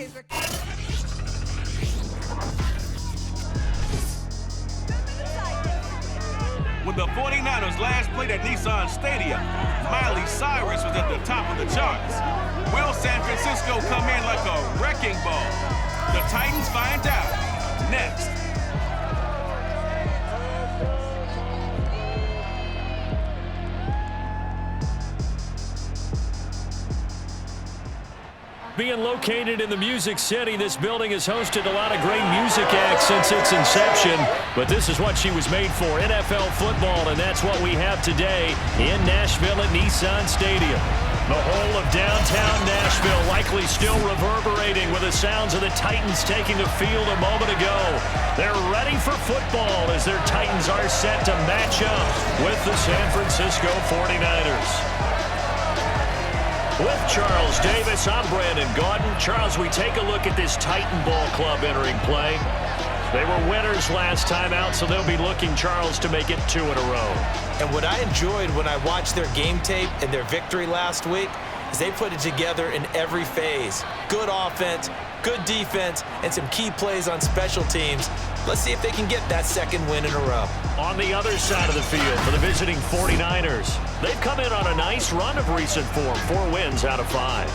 When the 49ers last played at Nissan Stadium, Miley Cyrus was at the top of the charts. Will San Francisco come in like a wrecking ball? The Titans find out next. Being located in the Music City, this building has hosted a lot of great music acts since its inception, but this is what she was made for, NFL football, and that's what we have today in Nashville at Nissan Stadium. The whole of downtown Nashville likely still reverberating with the sounds of the Titans taking the field a moment ago. They're ready for football as their Titans are set to match up with the San Francisco 49ers. With Charles Davis, I'm Brandon Gaudin. Charles, we take a look at this Titan Ball Club entering play. They were winners last time out, so they'll be looking, Charles, to make it 2 in a row. And what I enjoyed when I watched their game tape and their victory last week is they put it together in every phase. Good offense, good defense, and some key plays on special teams. Let's see if they can get that second win in a row. On the other side of the field for the visiting 49ers, they've come in on a nice run of recent form, 4 wins out of 5.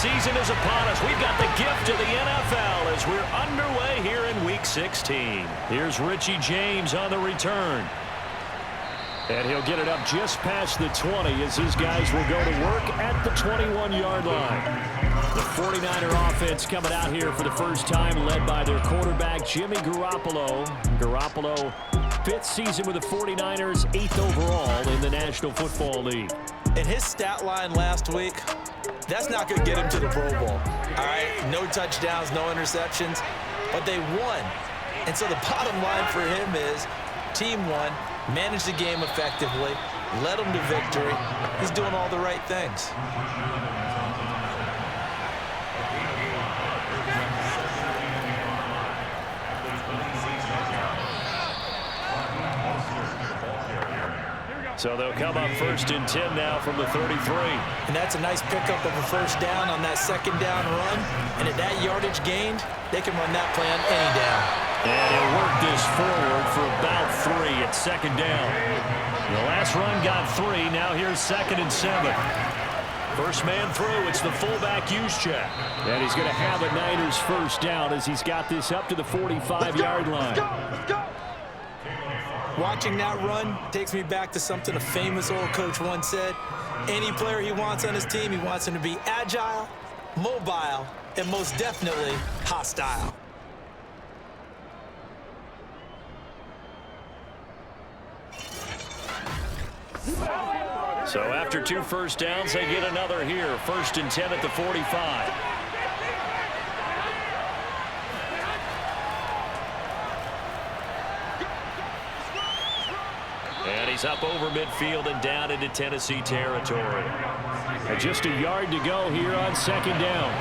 Season is upon us. We've got the gift of the NFL as we're underway here in Week 16. Here's Richie James on the return. And he'll get it up just past the 20 as his guys will go to work at the 21-yard line. The 49er offense coming out here for the first time, led by their quarterback, Jimmy Garoppolo. Garoppolo, 5th season with the 49ers, 8th overall in the National Football League. And his stat line last week, that's not going to get him to the Pro Bowl. All right, no touchdowns, no interceptions, but they won. And so the bottom line for him is team won, managed the game effectively, led them to victory. He's doing all the right things. So they'll come up 1st and 10 now from the 33. And that's a nice pickup of a first down on that second down run. And at that yardage gained, they can run that play on any down. And he'll work this forward for about 3 at second down. The last run got 3. Now here's 2nd and 7. First man through, it's the fullback use check. And he's going to have a Niners first down as he's got this up to the 45-yard line. Let's go. Watching that run takes me back to something a famous old coach once said. Any player he wants on his team, he wants him to be agile, mobile, and most definitely hostile. So after 2 first downs, they get another here. 1st and 10 at the 45. And he's up over midfield and down into Tennessee territory. And just a yard to go here on 2nd down.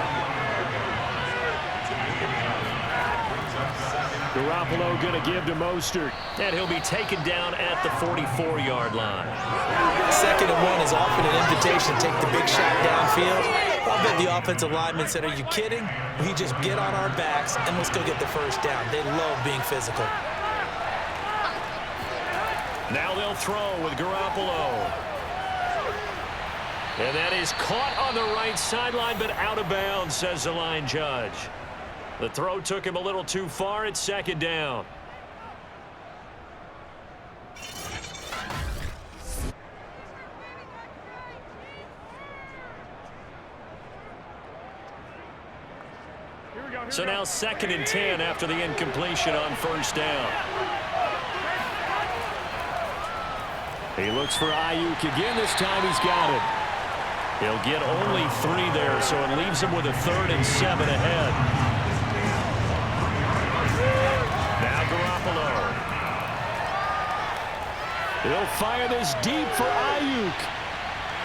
Garoppolo going to give to Mostert. And he'll be taken down at the 44-yard line. 2nd and 1 is often an invitation to take the big shot downfield. I bet the offensive lineman said, "Are you kidding? We just get on our backs and let's go get the first down." They love being physical. Now they'll throw with Garoppolo. And that is caught on the right sideline, but out of bounds, says the line judge. The throw took him a little too far. It's 2nd down. So now 2nd and 10 after the incompletion on 1st down. He looks for Ayuk again. This time he's got it. He'll get only 3 there, so it leaves him with a 3rd and 7 ahead. Now Garoppolo. He'll fire this deep for Ayuk.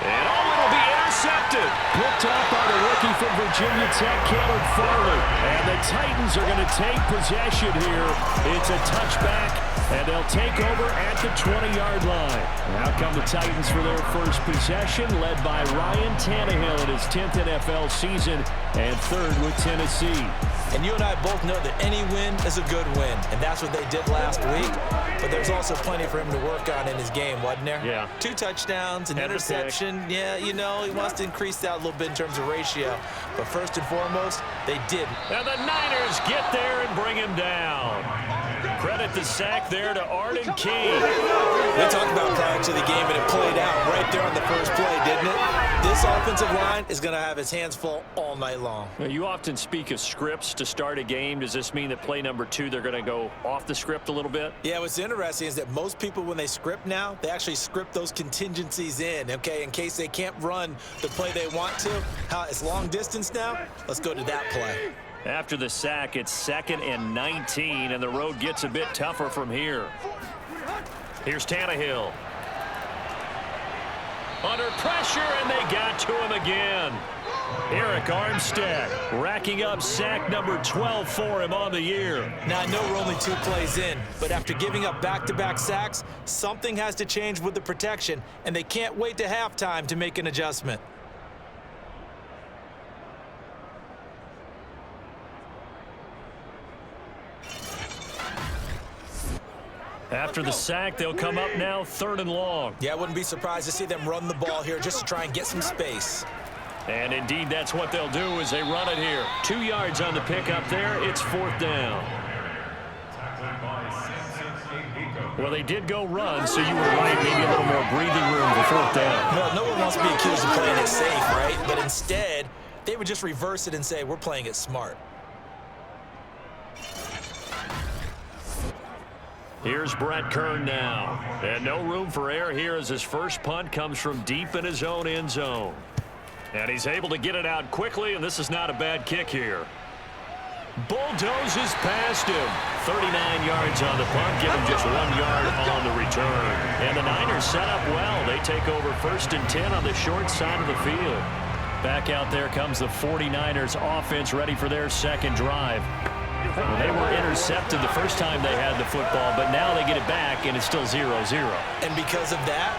And it'll be intercepted. Picked up by the rookie from Virginia Tech, Caleb Farley. And the Titans are going to take possession here. It's a touchback, and they'll take over at the 20-yard line. Now come the Titans for their first possession, led by Ryan Tannehill in his 10th NFL season and third with Tennessee. And you and I both know that any win is a good win, and that's what they did last week. But there's also plenty for him to work on in his game, wasn't there? Yeah. 2 touchdowns, an interception. Yeah, you know, he wants to increase that a little bit in terms of ratio. But first and foremost, they did. And the Niners get there and bring him down. Credit the sack there to Arden Key. We talked about prior to the game, and it played out right there on the first play, didn't it? This offensive line is going to have his hands full all night long. Now, you often speak of scripts to start a game. Does this mean that play number 2, they're going to go off the script a little bit? Yeah, what's interesting is that most people, when they script now, they actually script those contingencies in, okay, in case they can't run the play they want to. It's long distance now. Let's go to that play. After the sack, it's 2nd and 19, and the road gets a bit tougher from here. Here's Tannehill. Under pressure, and they got to him again. Eric Armstead racking up sack number 12 for him on the year. Now, I know we're only 2 plays in, but after giving up back-to-back sacks, something has to change with the protection, and they can't wait to halftime to make an adjustment. After the sack, they'll come up now 3rd and long. Yeah, I wouldn't be surprised to see them run the ball here just to try and get some space. And indeed, that's what they'll do as they run it here. 2 yards on the pickup there. It's 4th down. Well, they did go run, so you were right. Maybe a little more breathing room for 4th down. Well, no one wants to be accused of playing it safe, right? But instead, they would just reverse it and say, we're playing it smart. Here's Brett Kern now. And no room for error here as his first punt comes from deep in his own end zone. And he's able to get it out quickly, and this is not a bad kick here. Bulldozes past him. 39 yards on the punt, give him just 1 yard on the return. And the Niners set up well. They take over 1st and 10 on the short side of the field. Back out there comes the 49ers offense ready for their second drive. Well, they were intercepted the first time they had the football, but now they get it back, and it's still 0-0. And because of that,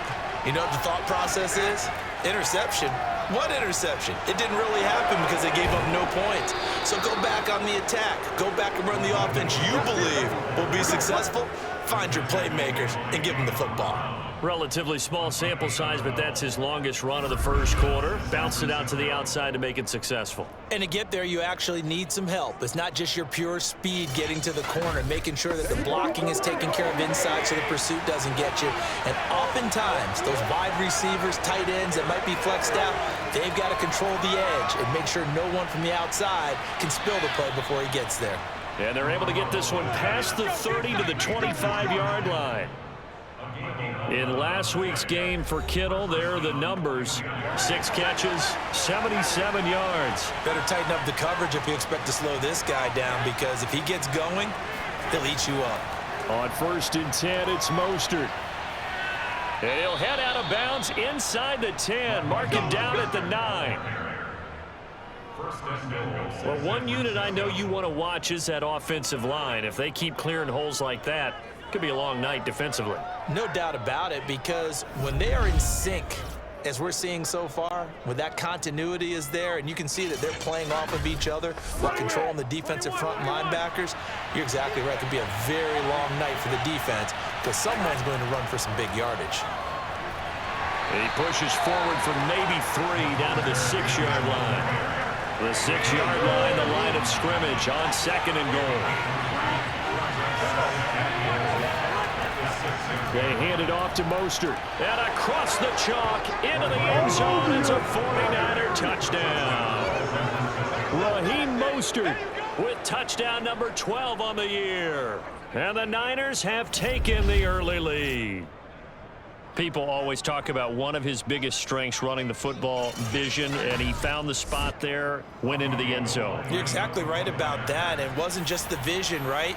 you know what the thought process is? Interception. What interception? It didn't really happen because they gave up no points. So go back on the attack. Go back and run the offense you believe will be successful. Find your playmakers and give them the football. Relatively small sample size, but that's his longest run of the first quarter. Bounced it out to the outside to make it successful. And to get there, you actually need some help. It's not just your pure speed getting to the corner, making sure that the blocking is taken care of inside so the pursuit doesn't get you. And oftentimes, those wide receivers, tight ends that might be flexed out, they've got to control the edge and make sure no one from the outside can spill the play before he gets there. And they're able to get this one past the 30 to the 25-yard line. In last week's game for Kittle, there are the numbers. 6 catches, 77 yards. Better tighten up the coverage if you expect to slow this guy down, because if he gets going, he'll eat you up. On 1st and 10, it's Mostert. And he'll head out of bounds inside the 10. Mark him down at the 9. Well, one unit I know you want to watch is that offensive line. If they keep clearing holes like that, it could be a long night defensively. No doubt about it, because when they are in sync, as we're seeing so far, when that continuity is there and you can see that they're playing off of each other while controlling the defensive front linebackers, you're exactly right. It could be a very long night for the defense because someone's going to run for some big yardage. And he pushes forward for maybe 3 down to the 6-yard line. The 6-yard line, the line of scrimmage on 2nd and goal. They hand it off to Mostert. And across the chalk into the end zone. It's a 49er touchdown. Raheem Mostert with touchdown number 12 on the year. And the Niners have taken the early lead. People always talk about one of his biggest strengths, running the football, vision, and he found the spot there, went into the end zone. You're exactly right about that. It wasn't just the vision, right?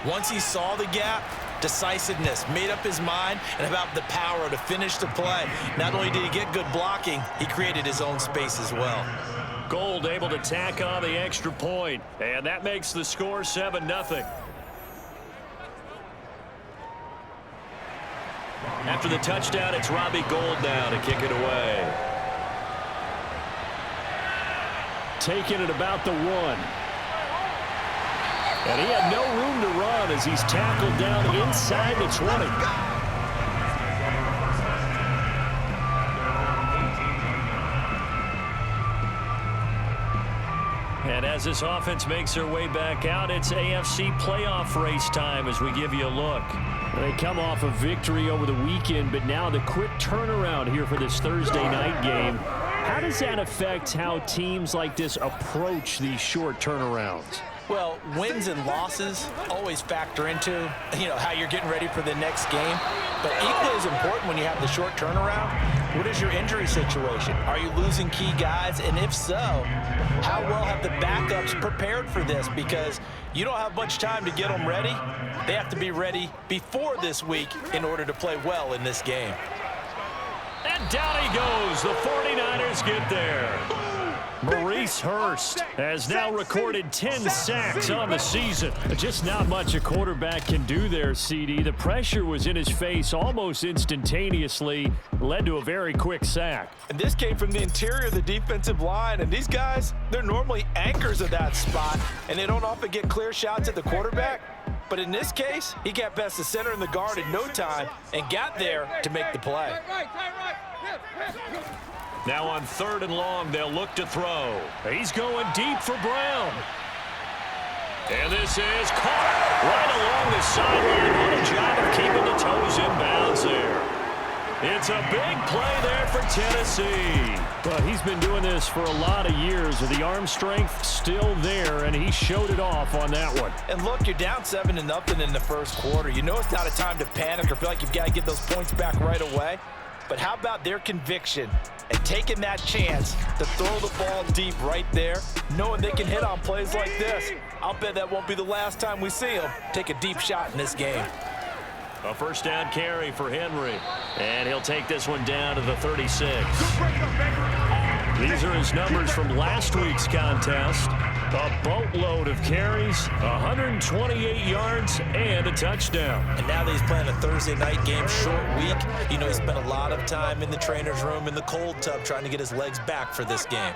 Once he saw the gap, decisiveness, made up his mind, and about the power to finish the play. Not only did he get good blocking, he created his own space as well. Gold able to tack on the extra point, and that makes the score 7-0. After the touchdown, it's Robbie Gould now to kick it away. Taking it about the 1. And he had no room to run as he's tackled down inside the 20. And as this offense makes their way back out, it's AFC playoff race time as we give you a look. They come off a victory over the weekend, but now the quick turnaround here for this Thursday night game. How does that affect how teams like this approach these short turnarounds? Well, wins and losses always factor into, how you're getting ready for the next game. But equally as important when you have the short turnaround, what is your injury situation? Are you losing key guys? And if so, how well have the backups prepared for this? Because you don't have much time to get them ready. They have to be ready before this week in order to play well in this game. And down he goes. The 49ers get there. Maurice Hurst has now recorded 10 sacks on the season. Just not much a quarterback can do there, CD. The pressure was in his face almost instantaneously, led to a very quick sack. And this came from the interior of the defensive line, and these guys, they're normally anchors of that spot, and they don't often get clear shots at the quarterback. But in this case, he got past the center and the guard in no time and got there to make the play. Now on 3rd and long, they'll look to throw. He's going deep for Brown. And this is caught right along the sideline. What a job of keeping the toes in bounds there. It's a big play there for Tennessee. But he's been doing this for a lot of years. The arm strength still there, and he showed it off on that one. And look, you're down 7-0 in the first quarter. You know it's not a time to panic or feel like you've got to get those points back right away. But how about their conviction and taking that chance to throw the ball deep right there, knowing they can hit on plays like this? I'll bet that won't be the last time we see them take a deep shot in this game. A first down carry for Henry. And he'll take this one down to the 36. These are his numbers from last week's contest. A boatload of carries, 128 yards, and a touchdown. And now that he's playing a Thursday night game, short week, he spent a lot of time in the trainer's room in the cold tub trying to get his legs back for this game.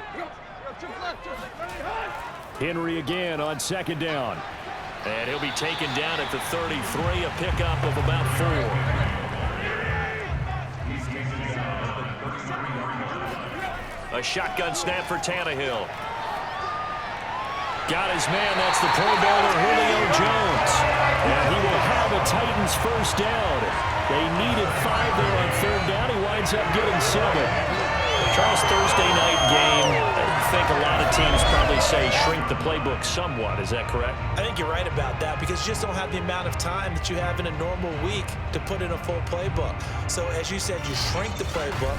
Henry again on 2nd down. And he'll be taken down at the 33, a pickup of about 4. A shotgun snap for Tannehill. Got his man, that's the Pro Bowler Julio Jones. And he will have the Titans first down. They needed 5 there on 3rd down. He winds up getting 7. Charles, Thursday night game, I think a lot of teams probably say shrink the playbook somewhat. Is that correct? I think you're right about that because you just don't have the amount of time that you have in a normal week to put in a full playbook. So as you said, you shrink the playbook,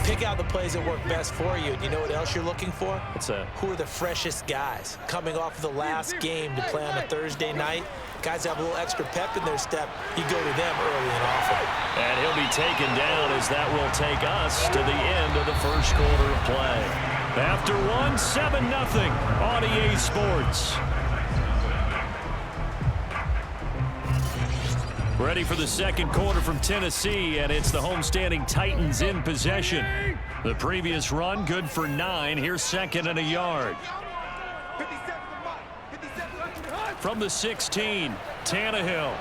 pick out the plays that work best for you. And you know what else you're looking for? What's that? Who are the freshest guys coming off of the last game to play on a Thursday night? Guys have a little extra pep in their step. You go to them early and often. And he'll be taken down as that will take us to the end of the first quarter of play. After 7-0 on EA Sports. Ready for the second quarter from Tennessee, and it's the homestanding Titans in possession. The previous run, good for 9. Here's 2nd and a yard. From the 16, Tannehill.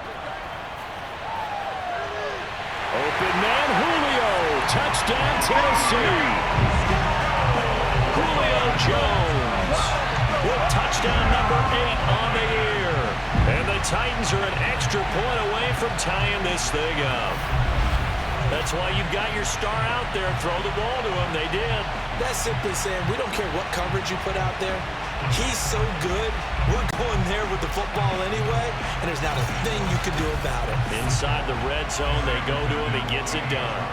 Open man, Julio. Touchdown, Tennessee. Julio Jones with touchdown number 8 on the year. And the Titans are an extra point away from tying this thing up. That's why you've got your star out there. Throw the ball to him. They did. That's simply saying we don't care what coverage you put out there. He's so good. We're going there with the football anyway, and there's not a thing you can do about it. Inside the red zone, they go to him. He gets it done.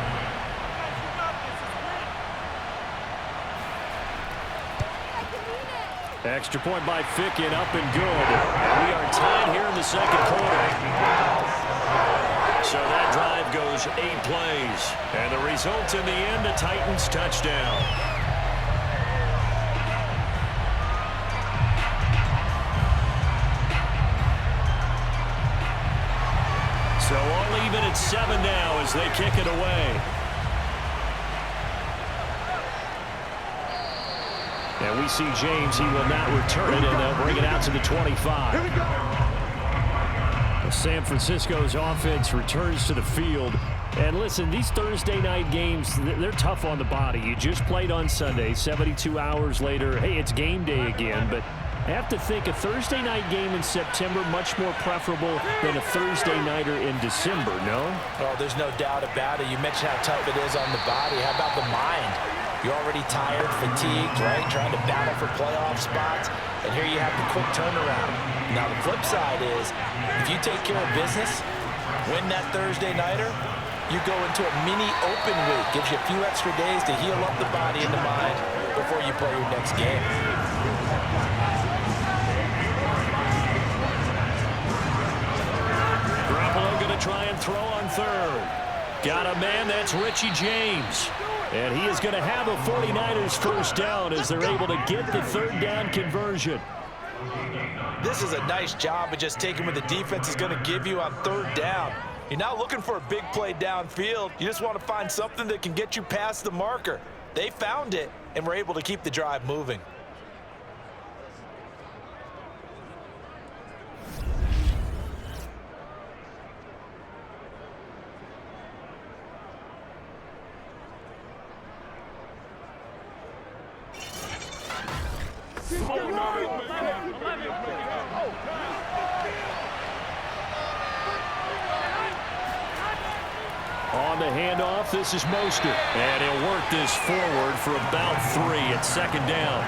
Extra point by Ficken, up and good. We are tied here in the second quarter. So that drive goes 8 plays. And the result in the end, a Titans touchdown. So all even at 7 now as they kick it away. And we see James, he will not return it, and they'll bring it out to the 25. Here we go. San Francisco's offense returns to the field. And listen, these Thursday night games, they're tough on the body. You just played on Sunday, 72 hours later. Hey, it's game day again, but I have to think a Thursday night game in September much more preferable than a Thursday nighter in December, no? Oh, there's no doubt about it. You mentioned how tough it is on the body. How about the mind? You're already tired, fatigued, right? Trying to battle for playoff spots. And here you have the quick turnaround. Now, the flip side is, if you take care of business, win that Thursday nighter, you go into a mini open week. Gives you a few extra days to heal up the body and the mind before you play your next game. Going to try and throw on third. Got a man, that's Richie James. And he is going to have a 49ers first down as they're able to get the third down conversion. This is a nice job of just taking what the defense is going to give you on third down. You're not looking for a big play downfield. You just want to find something that can get you past the marker. They found it and were able to keep the drive moving. On the handoff, this is Mostert. And he'll work this forward for about 3 at second down.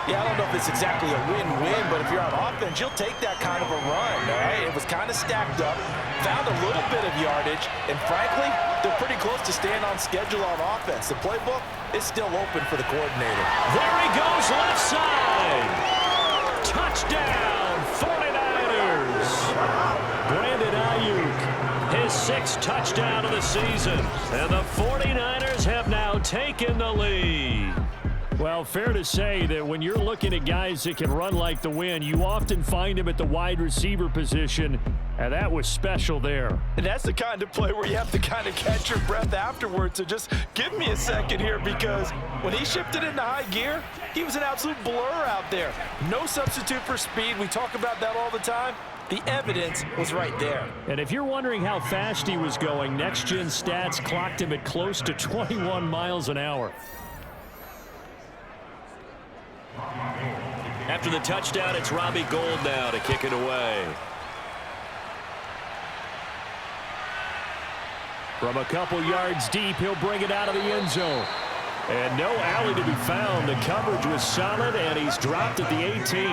Yeah, I don't know if it's exactly a win-win, but if you're on offense, you'll take that kind of a run, all right? It was kind of stacked up, found a little bit of yardage, and frankly, they're pretty close to staying on schedule on offense. The playbook is still open for the coordinator. There he goes, left side. Touchdown, 49ers. Brandon Ayuk, his 6th touchdown of the season. And the 49ers have now taken the lead. Well, fair to say that when you're looking at guys that can run like the wind, you often find them at the wide receiver position, and that was special there. And that's the kind of play where you have to kind of catch your breath afterwards. So just give me a second here, because when he shifted into high gear, he was an absolute blur out there. No substitute for speed. We talk about that all the time. The evidence was right there. And if you're wondering how fast he was going, Next Gen Stats clocked him at close to 21 miles an hour. After the touchdown, it's Robbie Gould now to kick it away. From a couple yards deep, he'll bring it out of the end zone. And no alley to be found. The coverage was solid, and he's dropped at the 18.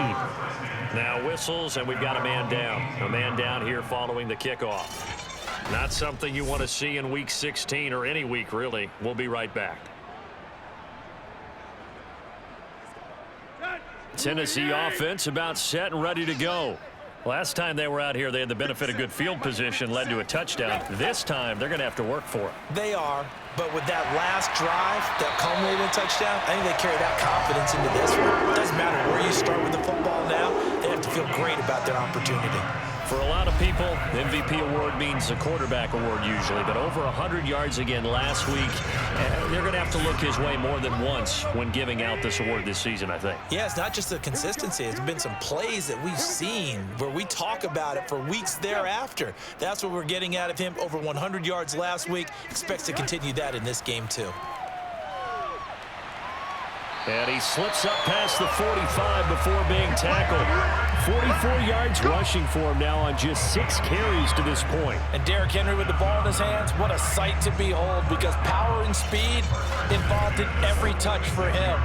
Now whistles, and we've got a man down. A man down here following the kickoff. Not something you want to see in Week 16 or any week, really. We'll be right back. Tennessee offense about set and ready to go. Last time they were out here, they had the benefit of good field position, led to a touchdown. This time, they're going to have to work for it. They are, but with that last drive that culminated in a touchdown, I think they carry that confidence into this one. It doesn't matter where you start with the football now, they have to feel great about their opportunity. For a lot of people, MVP award means a quarterback award usually, but over 100 yards again last week, they're going to have to look his way more than once when giving out this award this season, I think. Yeah, it's not just the consistency. It's been some plays that we've seen where we talk about it for weeks thereafter. That's what we're getting out of him. Over 100 yards last week. Expects to continue that in this game, too. And he slips up past the 45 before being tackled. 44 yards rushing for him now on just 6 carries to this point. And Derrick Henry with the ball in his hands, what a sight to behold, because power and speed involved in every touch for him.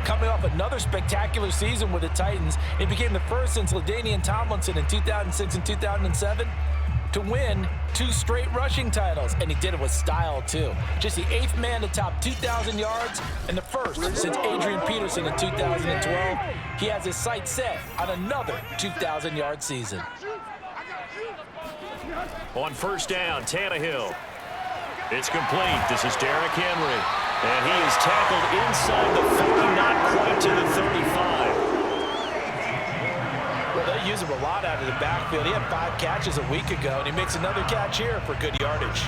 Coming off another spectacular season with the Titans, it became the first since LaDainian Tomlinson in 2006 and 2007 to win 2 straight rushing titles, and he did it with style too. Just the 8th man to top 2,000 yards and the first since Adrian Peterson in 2012. He has his sights set on another 2,000-yard season. On first down, Tannehill. It's complete. This is Derrick Henry. And he is tackled inside the 40, not quite to the 35. Well, they use him a lot out of the backfield. He had 5 catches a week ago, and he makes another catch here for good yardage.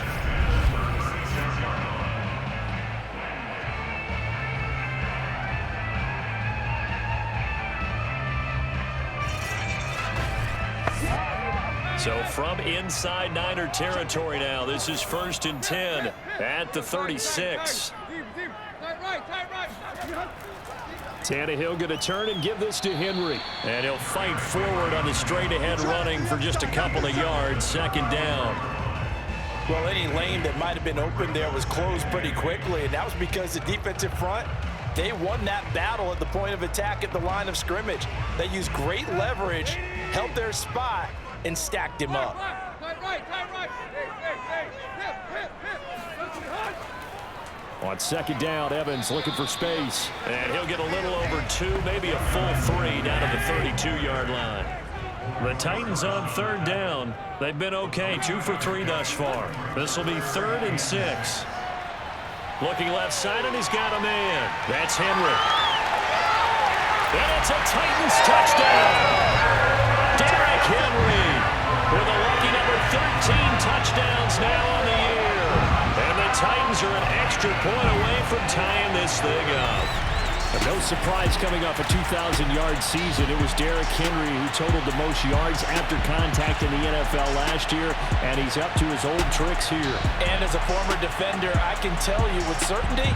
So from inside Niner territory now, this is 1st and 10 at the 36. Tannehill going to turn and give this to Henry. And he'll fight forward on the straight-ahead running for just a couple of yards. 2nd down. Well, any lane that might have been open there was closed pretty quickly, and that was because the defensive front, they won that battle at the point of attack at the line of scrimmage. They used great leverage, held their spot, and stacked him up. On 2nd down, Evans looking for space. And he'll get a little over 2, maybe a full 3 down to the 32-yard line. The Titans on 3rd down. They've been okay, 2 for 3 thus far. This will be 3rd and 6. Looking left side, and he's got a man. That's Henry. And it's a Titans touchdown. Derrick Henry with a lucky number 13 touchdowns now on the year. And the Titans are an extra point away from tying this thing up. And no surprise coming off a 2,000-yard season. It was Derrick Henry who totaled the most yards after contact in the NFL last year, and he's up to his old tricks here. And as a former defender, I can tell you with certainty,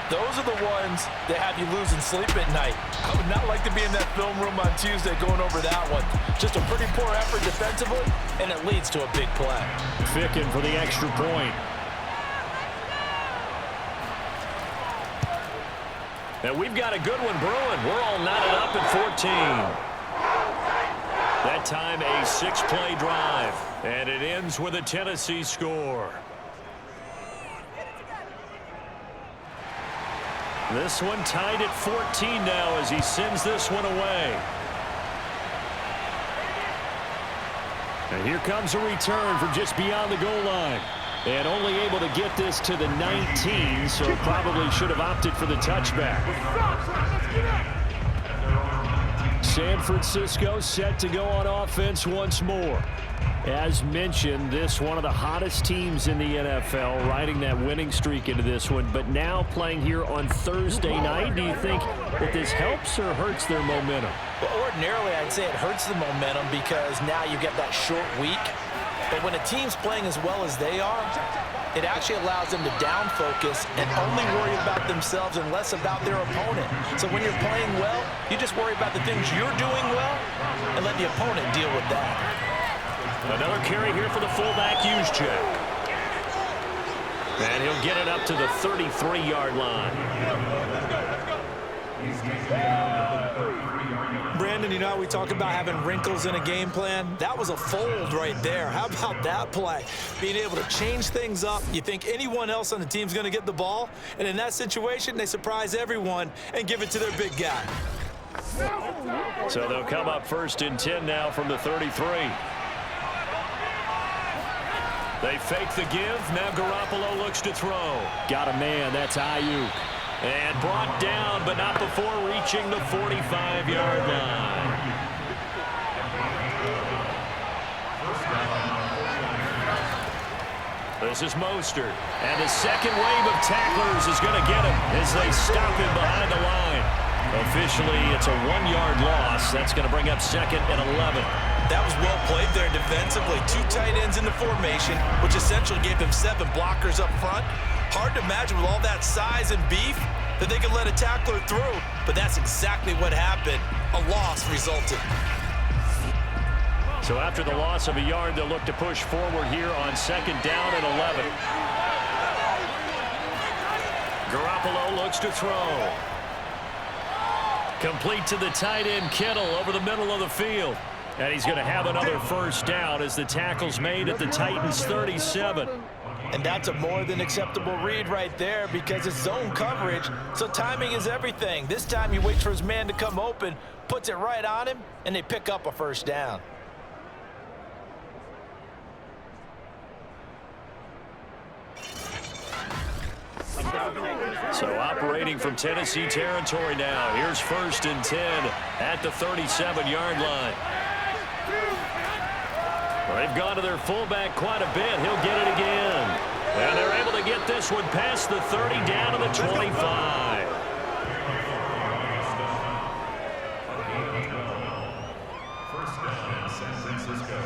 those are the ones that have you losing sleep at night. I would not like to be in that film room on Tuesday going over that one. Just a pretty poor effort defensively, and it leads to a big play. Fickin for the extra point. And we've got a good one brewing. We're all knotted up at 14. That time a 6-play drive. And it ends with a Tennessee score. This one tied at 14 now as he sends this one away. And here comes a return from just beyond the goal line. And only able to get this to the 19, so probably should have opted for the touchback. San Francisco set to go on offense once more. As mentioned, this one of the hottest teams in the NFL, riding that winning streak into this one, but now playing here on Thursday night. Do you think that this helps or hurts their momentum? Well, ordinarily, I'd say it hurts the momentum because now you get that short week. But when a team's playing as well as they are, it actually allows them to down focus and only worry about themselves and less about their opponent. So when you're playing well, you just worry about the things you're doing well and let the opponent deal with that. Another carry here for the fullback, Juszczyk. And he'll get it up to the 33-yard line. Brandon, you know how we talk about having wrinkles in a game plan? That was a fold right there. How about that play? Being able to change things up. You think anyone else on the team's going to get the ball, and in that situation, they surprise everyone and give it to their big guy. So they'll come up 1st and 10 now from the 33. They fake the give. Now Garoppolo looks to throw. Got a man. That's Ayuk. And brought down, but not before reaching the 45-yard line. This is Mostert. And the second wave of tacklers is going to get him as they stop him behind the line. Officially, it's a 1-yard loss. That's going to bring up 2nd and 11. That was well played there defensively. 2 tight ends in the formation, which essentially gave them 7 blockers up front. Hard to imagine with all that size and beef that they could let a tackler through, but that's exactly what happened. A loss resulted. So after the loss of a yard, they'll look to push forward here on 2nd down and 11. Garoppolo looks to throw. Complete to the tight end, Kittle, over the middle of the field. And he's going to have another 1st down as the tackle's made at the Titans' 37. And that's a more than acceptable read right there because it's zone coverage, so timing is everything. This time he waits for his man to come open, puts it right on him, and they pick up a 1st down. operating from Tennessee territory now. Here's 1st and 10 at the 37-yard line. They've gone to their fullback quite a bit. He'll get it again. And they're able to get this one past the 30 down to the 25. First down, San Francisco.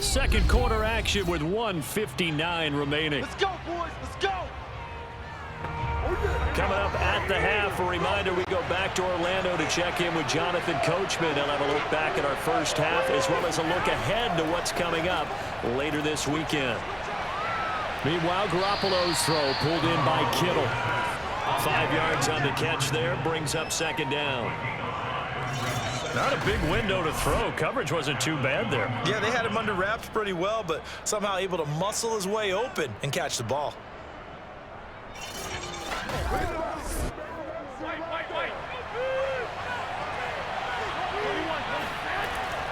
Second quarter action with 1:59 remaining. Let's go, boys. Let's go. Coming up at the half, a reminder we go back to Orlando to check in with Jonathan Coachman. He'll have a look back at our first half as well as a look ahead to what's coming up later this weekend. Meanwhile, Garoppolo's throw pulled in by Kittle. 5 yards on the catch there, brings up 2nd down. Not a big window to throw. Coverage wasn't too bad there. Yeah, they had him under wraps pretty well, but somehow able to muscle his way open and catch the ball.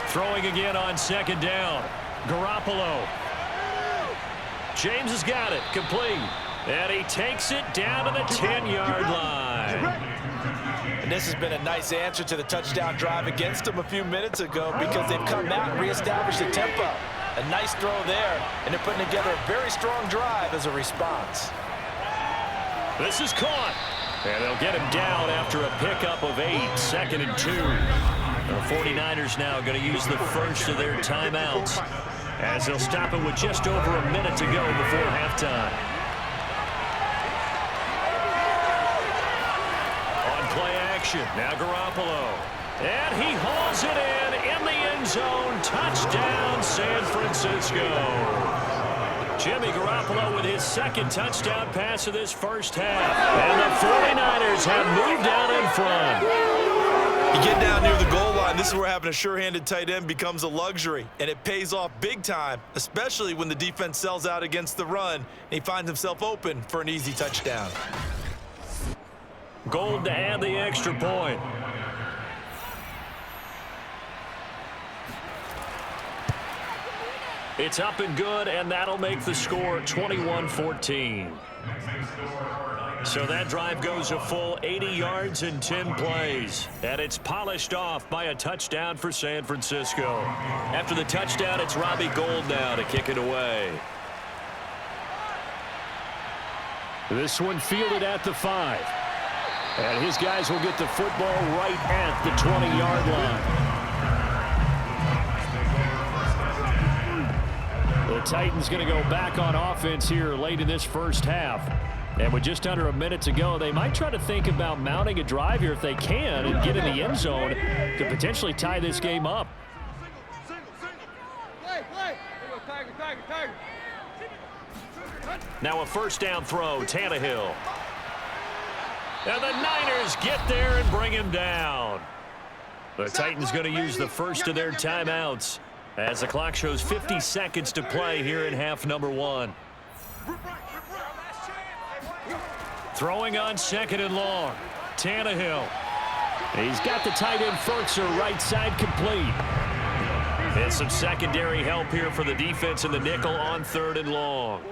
Throwing again on 2nd down. Garoppolo. James has got it. Complete. And he takes it down to the 10-yard line. And this has been a nice answer to the touchdown drive against them a few minutes ago because they've come out and reestablished the tempo. A nice throw there, and they're putting together a very strong drive as a response. This is caught. And they'll get him down after a pickup of 8. 2nd and 2. The 49ers now going to use the first of their timeouts as they'll stop it with just over a minute to go before halftime. On play action, now Garoppolo. And he hauls it in the end zone. Touchdown, San Francisco. Jimmy Garoppolo with his 2nd touchdown pass of this first half. And the 49ers have moved out in front. You get down near the goal line, this is where having a sure-handed tight end becomes a luxury, and it pays off big time, especially when the defense sells out against the run, and he finds himself open for an easy touchdown. Gold to add the extra point. It's up and good, and that'll make the score 21-14. So that drive goes a full 80 yards and 10 plays. And it's polished off by a touchdown for San Francisco. After the touchdown, it's Robbie Gould now to kick it away. This one fielded at the 5. And his guys will get the football right at the 20-yard line. The Titans going to go back on offense here late in this first half. And with just under a minute to go, they might try to think about mounting a drive here if they can and get in the end zone to potentially tie this game up. Now a 1st down throw, Tannehill. And the Niners get there and bring him down. The Titans going to use the first of their timeouts as the clock shows 50 seconds to play here in half number 1. Throwing on 2nd and long. Tannehill. He's got the tight end Furtzer right side complete. And some secondary help here for the defense in the nickel on 3rd and long.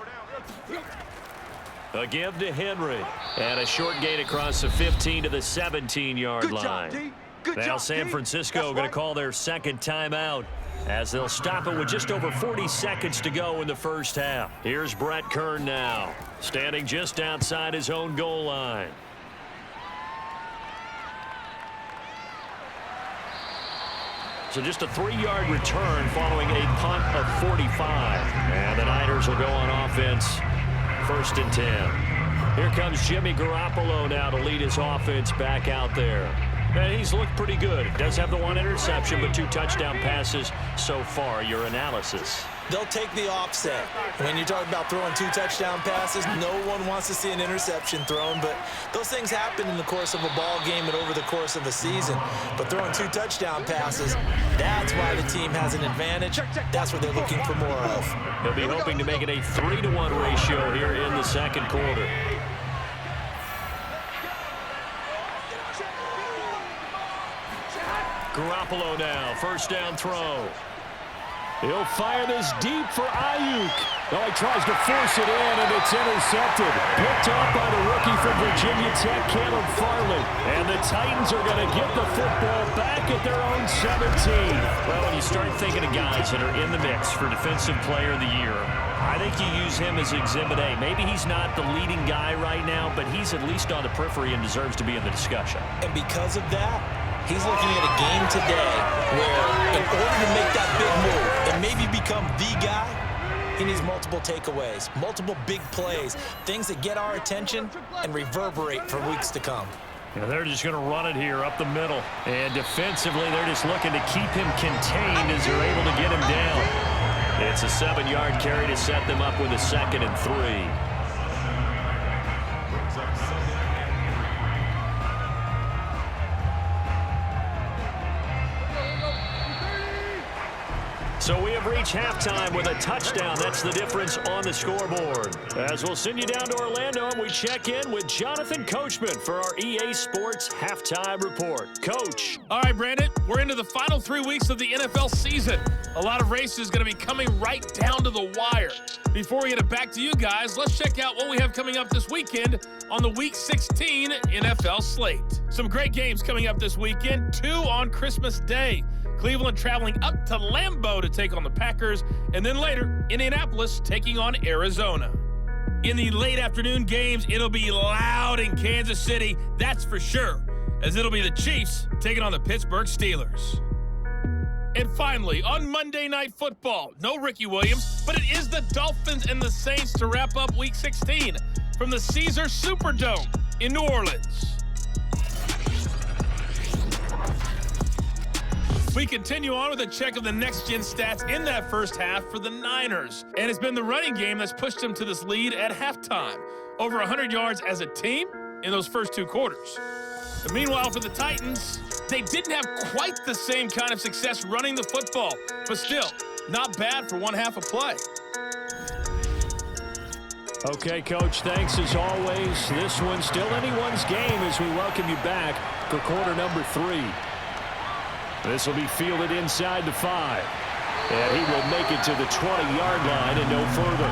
A give to Henry. And a short gain across the 15 to the 17-yard line. Now San Francisco going to call their 2nd timeout as they'll stop it with just over 40 seconds to go in the first half. Here's Brett Kern now, standing just outside his own goal line. So just a 3-yard return following a punt of 45. And the Niners will go on offense, 1st and 10. Here comes Jimmy Garoppolo now to lead his offense back out there. And he's looked pretty good. Does have the 1 interception, but 2 touchdown passes so far. Your analysis. They'll take the offset. When you're talking about throwing 2 touchdown passes, no one wants to see an interception thrown, but those things happen in the course of a ball game and over the course of a season. But throwing 2 touchdown passes, that's why the team has an advantage. That's what they're looking for more of. He'll be hoping to make it a 3-to-1 ratio here in the second quarter. Garoppolo now, first down throw. He'll fire this deep for Ayuk. Oh, he tries to force it in, and it's intercepted. Picked up by the rookie from Virginia Tech, Caleb Farley. And the Titans are going to get the football back at their own 17. Well, when you start thinking of guys that are in the mix for Defensive Player of the Year, I think you use him as Exhibit A. Maybe he's not the leading guy right now, but he's at least on the periphery and deserves to be in the discussion. And because of that, he's looking at a game today where in order to make that big move and maybe become the guy, he needs multiple takeaways, multiple big plays, things that get our attention and reverberate for weeks to come. Yeah, they're just going to run it here up the middle. And defensively, they're just looking to keep him contained as they're able to get him down. It's a 7-yard carry to set them up with a 2nd and 3. So we have reached halftime with a touchdown. That's the difference on the scoreboard. As we'll send you down to Orlando, and we check in with Jonathan Coachman for our EA Sports Halftime Report. Coach. All right, Brandon, we're into the final 3 weeks of the NFL season. A lot of races going to be coming right down to the wire. Before we get it back to you guys, let's check out what we have coming up this weekend on the Week 16 NFL slate. Some great games coming up this weekend, 2 on Christmas Day. Cleveland traveling up to Lambeau to take on the Packers, and then later, Indianapolis taking on Arizona. In the late afternoon games, it'll be loud in Kansas City, that's for sure, as it'll be the Chiefs taking on the Pittsburgh Steelers. And finally, on Monday Night Football, no Ricky Williams, but it is the Dolphins and the Saints to wrap up Week 16 from the Caesars Superdome in New Orleans. We continue on with a check of the next-gen stats in that first half for the Niners. And it's been the running game that's pushed them to this lead at halftime. Over 100 yards as a team in those first 2 quarters. But meanwhile, for the Titans, they didn't have quite the same kind of success running the football. But still, not bad for one half of play. Okay, Coach, thanks as always. This one's still anyone's game as we welcome you back for quarter number 3. This will be fielded inside the 5. And he will make it to the 20-yard line and no further.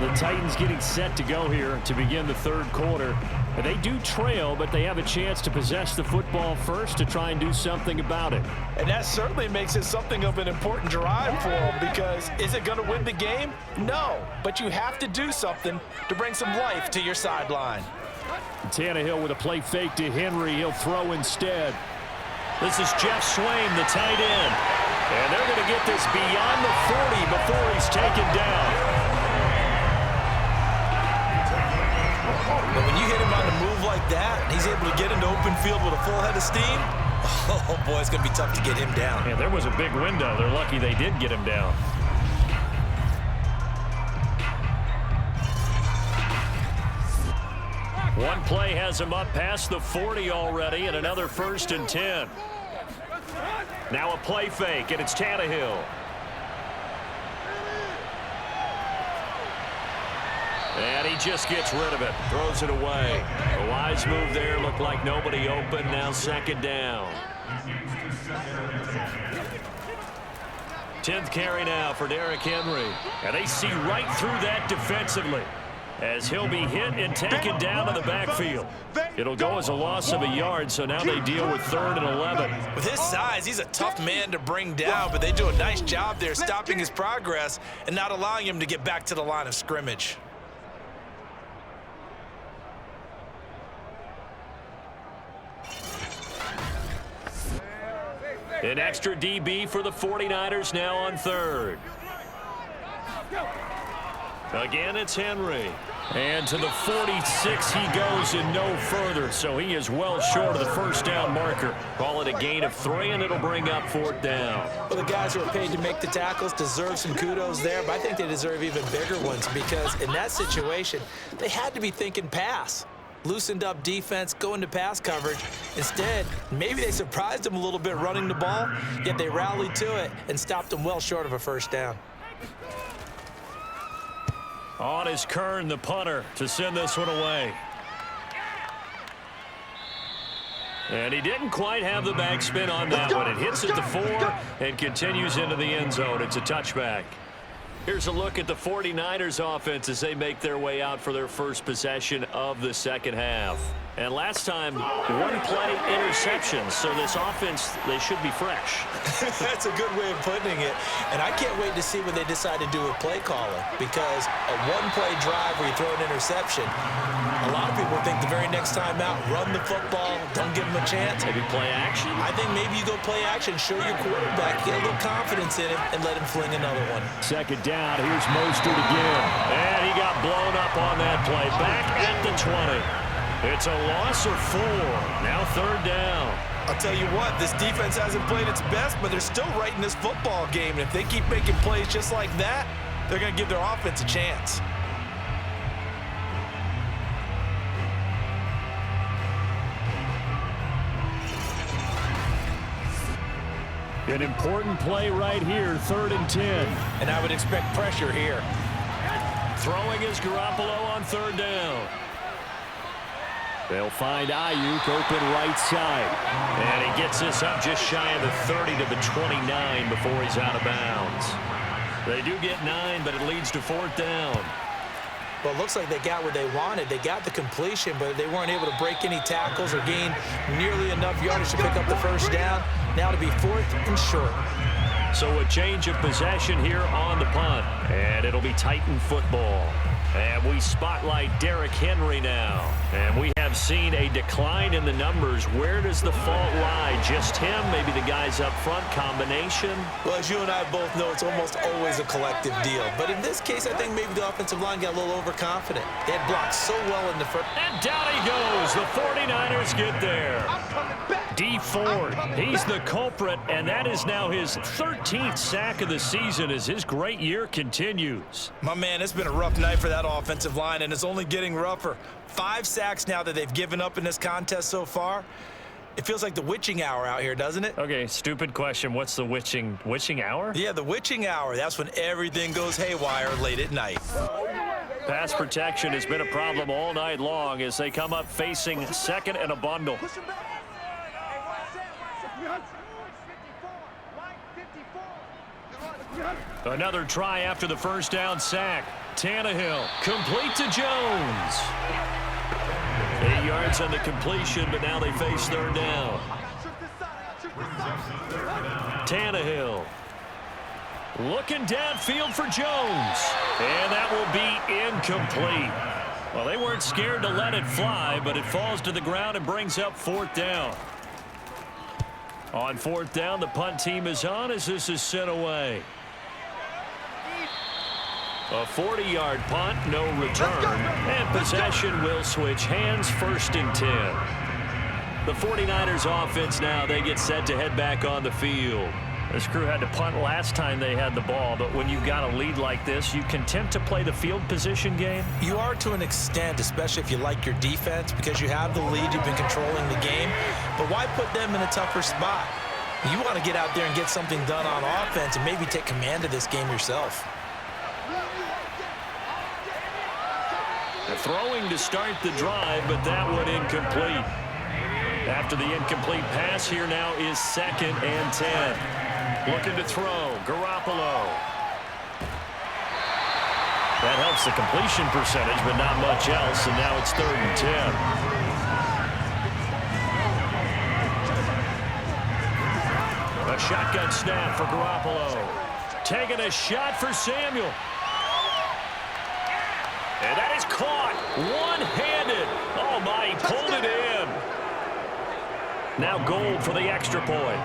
The Titans getting set to go here to begin the 3rd quarter. And they do trail, but they have a chance to possess the football first to try and do something about it. And that certainly makes it something of an important drive for them, because is it going to win the game? No, but you have to do something to bring some life to your sideline. Tannehill with a play fake to Henry. He'll throw instead. This is Jeff Swain, the tight end. And they're going to get this beyond the 40 before he's taken down. But when you hit him on the move like that, and he's able to get into open field with a full head of steam, oh boy, it's going to be tough to get him down. Yeah, there was a big window. They're lucky they did get him down. One play has him up past the 40 already, and another 1st and 10. Now a play fake, and it's Tannehill. And he just gets rid of it, throws it away. A wise move there, looked like nobody open, now 2nd down. 10th carry now for Derrick Henry. And they see right through that defensively, as he'll be hit and taken down in the backfield. It'll go as a loss of a yard, so now they deal with 3rd and 11. With his size, he's a tough man to bring down, but they do a nice job there stopping his progress and not allowing him to get back to the line of scrimmage. An extra DB for the 49ers now on 3rd. Again, it's Henry. And to the 46 he goes and no further, so he is well short of the 1st down marker. Call it a gain of 3, and it'll bring up 4th down. Well, the guys who are paid to make the tackles deserve some kudos there, but I think they deserve even bigger ones, because in that situation, they had to be thinking pass. Loosened up defense, going to pass coverage. Instead, maybe they surprised them a little bit running the ball, yet they rallied to it and stopped them well short of a 1st down. On is Kern, the punter, to send this one away. And he didn't quite have the backspin on that one. It hits at the 4 and continues into the end zone. It's a touchback. Here's a look at the 49ers offense as they make their way out for their first possession of the second half. And last time, one-play interceptions. So this offense, they should be fresh. That's a good way of putting it. And I can't wait to see what they decide to do with play calling, because a one-play drive where you throw an interception, a lot of people think the very next time out, run the football, don't give them a chance. Maybe play action? I think maybe you go play action, show your quarterback, get a little confidence in him, and let him fling another one. Second down, here's Mostert again. And he got blown up on that play. Back at the 20. It's a loss of 4. Now third down. I'll tell you what, this defense hasn't played its best, but they're still right in this football game. And if they keep making plays just like that, they're going to give their offense a chance. An important play right here, 3rd and 10. And I would expect pressure here. Throwing is Garoppolo on third down. They'll find Ayuk open right side. And he gets this up just shy of the 30 to the 29 before he's out of bounds. They do get 9, but it leads to 4th down. Well, it looks like they got what they wanted. They got the completion, but they weren't able to break any tackles or gain nearly enough yardage to pick up the first down. Now to be 4th and short. So a change of possession here on the punt. And it'll be Titan football. And we spotlight Derrick Henry now. And we have seen a decline in the numbers. Where does the fault lie? Just him? Maybe the guys up front? Combination? Well, as you and I both know, it's almost always a collective deal. But in this case, I think maybe the offensive line got a little overconfident. They had blocked so well in the first. And down he goes. The 49ers get there. D Ford, he's the culprit, and that is now his 13th sack of the season as his great year continues. My man, it's been a rough night for that offensive line, and it's only getting rougher. 5 sacks now that they've given up in this contest so far. It feels like the witching hour out here, doesn't it? Okay, stupid question. What's the witching hour? Yeah, the witching hour. That's when everything goes haywire late at night. Pass protection has been a problem all night long as they come up facing 2nd and a bundle. Another try after the first down sack. Tannehill complete to Jones. 8 yards on the completion, but now they face 3rd down. Tannehill looking downfield for Jones. And that will be incomplete. Well, they weren't scared to let it fly, but it falls to the ground and brings up 4th down. On 4th down, the punt team is on as this is sent away. A 40-yard punt, no return, and possession will switch hands, 1st and 10. The 49ers offense now, they get set to head back on the field. This crew had to punt last time they had the ball, but when you've got a lead like this, you content to play the field position game? You are to an extent, especially if you like your defense, because you have the lead, you've been controlling the game. But why put them in a tougher spot? You want to get out there and get something done on offense and maybe take command of this game yourself. Throwing to start the drive, but that one incomplete. After the incomplete pass, here now is 2nd and 10. Looking to throw, Garoppolo. That helps the completion percentage, but not much else, and now it's 3rd and 10. A shotgun snap for Garoppolo. Taking a shot for Samuel. And that is caught one-handed. Oh, my, he pulled it in. Now Gold for the extra point.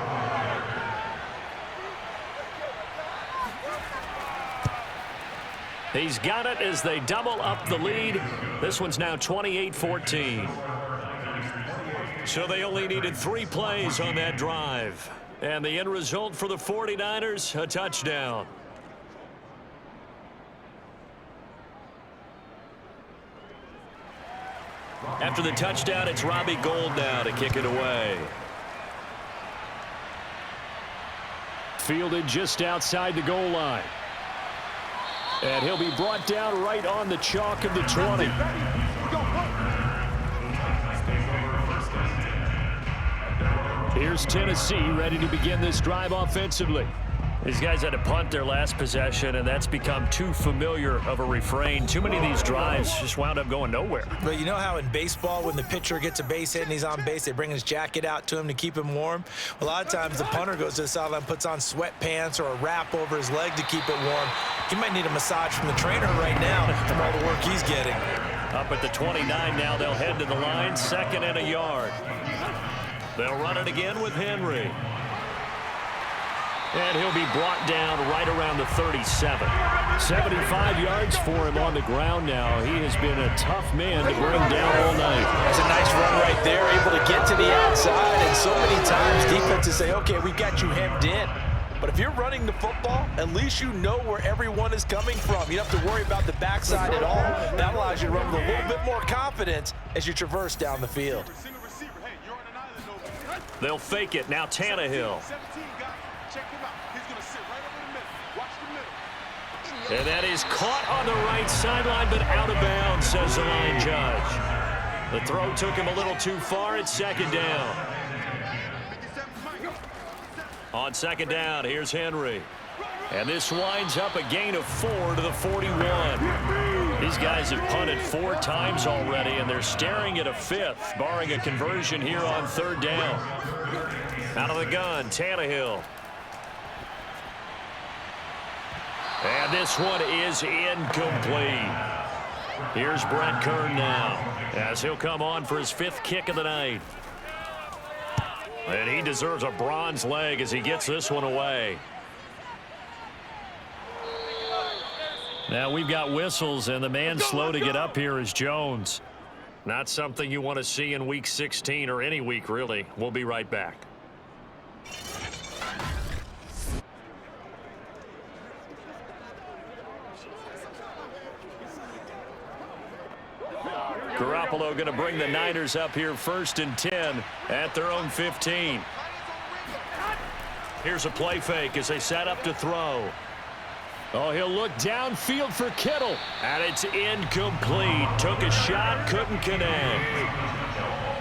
He's got it as they double up the lead. This one's now 28-14. So they only needed 3 plays on that drive. And the end result for the 49ers, a touchdown. After the touchdown, it's Robbie Gould now to kick it away. Fielded just outside the goal line. And he'll be brought down right on the chalk of the 20. Here's Tennessee ready to begin this drive offensively. These guys had to punt their last possession, and that's become too familiar of a refrain. Too many of these drives just wound up going nowhere. But you know how in baseball, when the pitcher gets a base hit and he's on base, they bring his jacket out to him to keep him warm? A lot of times the punter goes to the sideline, puts on sweatpants or a wrap over his leg to keep it warm. He might need a massage from the trainer right now from all the work he's getting. Up at the 29 now, they'll head to the line, 2nd and a yard. They'll run it again with Henry. And he'll be brought down right around the 37. 75 yards for him on the ground now. He has been a tough man to bring down all night. That's a nice run right there, able to get to the outside. And so many times defenses say, okay, we got you hemmed in. But if you're running the football, at least you know where everyone is coming from. You don't have to worry about the backside at all. That allows you to run with a little bit more confidence as you traverse down the field. They'll fake it. Now Tannehill. And that is caught on the right sideline, but out of bounds, says the line judge. The throw took him a little too far. It's 2nd down. On 2nd down, here's Henry. And this winds up a gain of 4 to the 41. These guys have punted 4 times already, and they're staring at a 5th, barring a conversion here on 3rd down. Out of the gun, Tannehill. And this one is incomplete. Here's Brett Kern now, as he'll come on for his 5th kick of the night. And he deserves a bronze leg as he gets this one away. Now we've got whistles, and the man slow to get up here is Jones. Not something you want to see in Week 16 or any week, really. We'll be right back. Garoppolo going to bring the Niners up here 1st and 10 at their own 15. Here's a play fake as they set up to throw. Oh, he'll look downfield for Kittle. And it's incomplete. Took a shot, couldn't connect.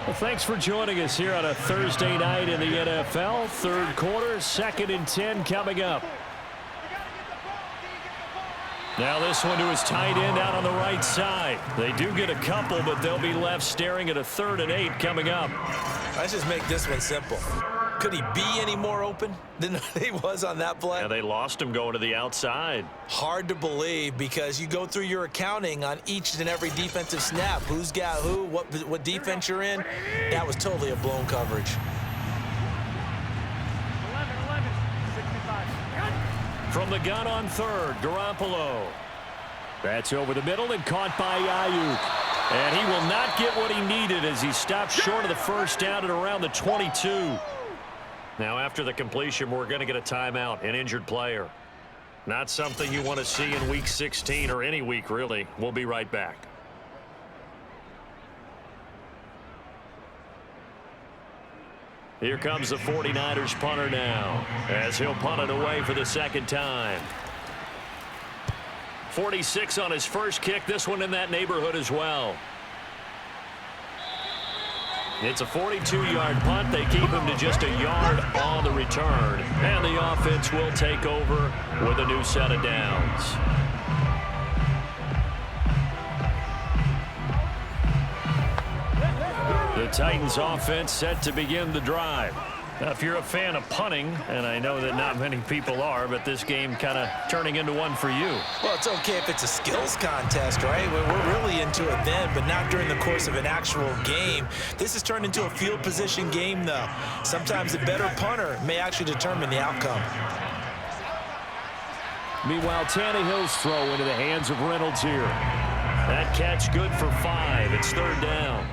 Well, thanks for joining us here on a Thursday night in the NFL. 3rd quarter, 2nd and 10 coming up. Now this one to his tight end out on the right side. They do get a couple, but they'll be left staring at a 3rd and 8 coming up. Let's just make this one simple. Could he be any more open than he was on that play? Yeah, they lost him going to the outside. Hard to believe, because you go through your accounting on each and every defensive snap. Who's got who, what defense you're in. That was totally a blown coverage. From the gun on 3rd, Garoppolo. That's over the middle and caught by Ayuk. And he will not get what he needed as he stopped short of the 1st down at around the 22. Now after the completion, we're going to get a timeout, an injured player. Not something you want to see in Week 16 or any week, really. We'll be right back. Here comes the 49ers punter now, as he'll punt it away for the 2nd time. 46 on his first kick, this one in that neighborhood as well. It's a 42-yard punt. They keep him to just a yard on the return, and the offense will take over with a new set of downs. The Titans offense set to begin the drive. Now, if you're a fan of punting, and I know that not many people are, but this game kind of turning into one for you. Well, it's okay if it's a skills contest, right? We're really into it then, but not during the course of an actual game. This has turned into a field position game, though. Sometimes a better punter may actually determine the outcome. Meanwhile, Tannehill's throw into the hands of Reynolds here. That catch good for 5. It's 3rd down.